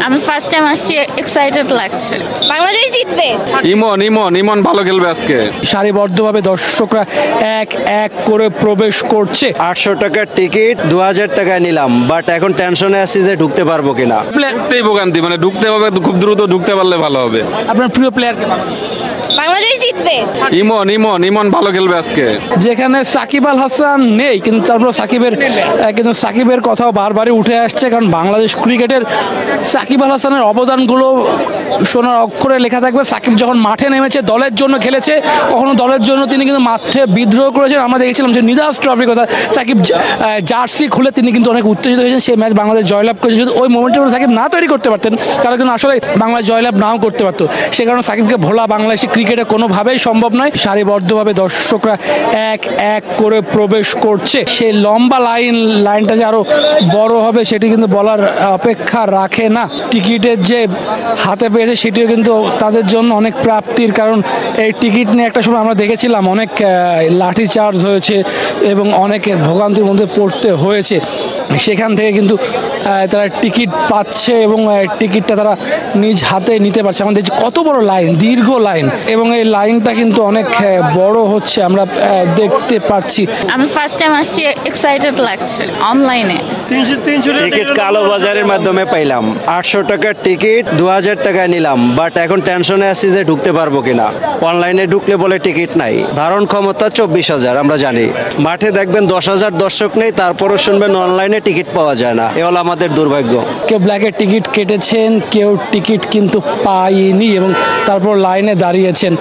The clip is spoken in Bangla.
আমি ফার্স্ট টাইম আসছি, এক্সাইটেড লাগছে। বাংলাদেশ জিতবে। ইমন ভালো খেলবে আজকে। সারিবদ্ধভাবে দর্শকরা এক এক করে প্রবেশ করছে। 800 টাকার টিকিট 2000 টাকায় নিলাম, বাট এখন টেনশনে আছি যে ঢুকতে পারবো কিনা। ঢুকতেই ভোগান্তি, মানে ঢুকতে হবে, খুব দ্রুত ঢুকতে পারলে ভালো হবে। আপনার প্রিয় প্লেয়ার বাংলাদেশ জিতবে। ইমন ভালো খেলবে আজকে। যেখানে সাকিব আল হাসান নেই, কিন্তু তারপর সাকিবের কথাও বারবারই উঠে আসছে, কারণ বাংলাদেশ ক্রিকেটের সাকিব আল হাসানের অবদানগুলো সোনার অক্ষরে লেখা থাকবে। সাকিব যখন মাঠে নেমেছে, দলের জন্য খেলেছে, কখনো দলের জন্য তিনি কিন্তু মাঠে বিদ্রোহ করেছেন। আমরা দেখেছিলাম যে নিদাস ট্রফির কথা, সাকিব জার্সি খুলে তিনি কিন্তু অনেক উত্তেজিত হয়েছেন। সেই ম্যাচ বাংলাদেশ জয়লাভ করেছে। যদি ওই মোমেন্টে সাকিব না তৈরি করতে পারতেন, তাহলে কিন্তু আসলে বাংলাদেশ জয়লাভ নাও করতে পারতো। সে কারণে সাকিবকে ভোলা বাংলাদেশি ক্রিকেটে কোনোভাবেই সম্ভব নয়। সারিবদ্ধভাবে দর্শকরা এক এক করে প্রবেশ করছে। সেই লম্বা লাইনটা যে আরো বড় হবে সেটি কিন্তু বলার অপেক্ষা রাখে না। টিকিটের যে হাতে পেয়েছে সেটিও কিন্তু তাদের জন্য অনেক প্রাপ্তির, কারণ এই টিকিট নিয়ে একটা সময় আমরা দেখেছিলাম অনেক লাঠি চার্জ হয়েছে এবং অনেক ভোগান্তির মধ্যে পড়তে হয়েছে। সেখান থেকে কিন্তু তারা টিকিট পাচ্ছে এবং টিকিটটা তারা নিজ হাতে নিতে পারছে। আমাদের যে কত বড় লাইন, দীর্ঘ লাইন, এবং এই লাইনটা কিন্তু অনেক বড় হচ্ছে, আমরা দেখতে পাচ্ছি। আমি ফার্স্ট টাইম আসছি, এক্সাইটেড লাগছে। অনলাইনে টিকিট কালো বাজারের মাধ্যমে পাইলাম। 800 টাকার টিকিট 2000 টাকায় নিলাম, বাট এখন টেনশনে আছি যে ঢুকতে পারবো কিনা। অনলাইনে ঢুকলে বলে টিকিট নাই, ধারণ ক্ষমতা 24,000 আমরা জানি। মাঠে দেখবেন 10,000 দর্শক নেই, তারপরও শুনবেন অনলাইনে টিকিট পাওয়া যায় না। এ হলো আমাদের দুর্ভাগ্য। কেউ ব্ল্যাকের টিকিট কেটেছেন, কেউ টিকিট কিন্তু পায়নি এবং তারপর লাইনে দাঁড়িয়েছেন।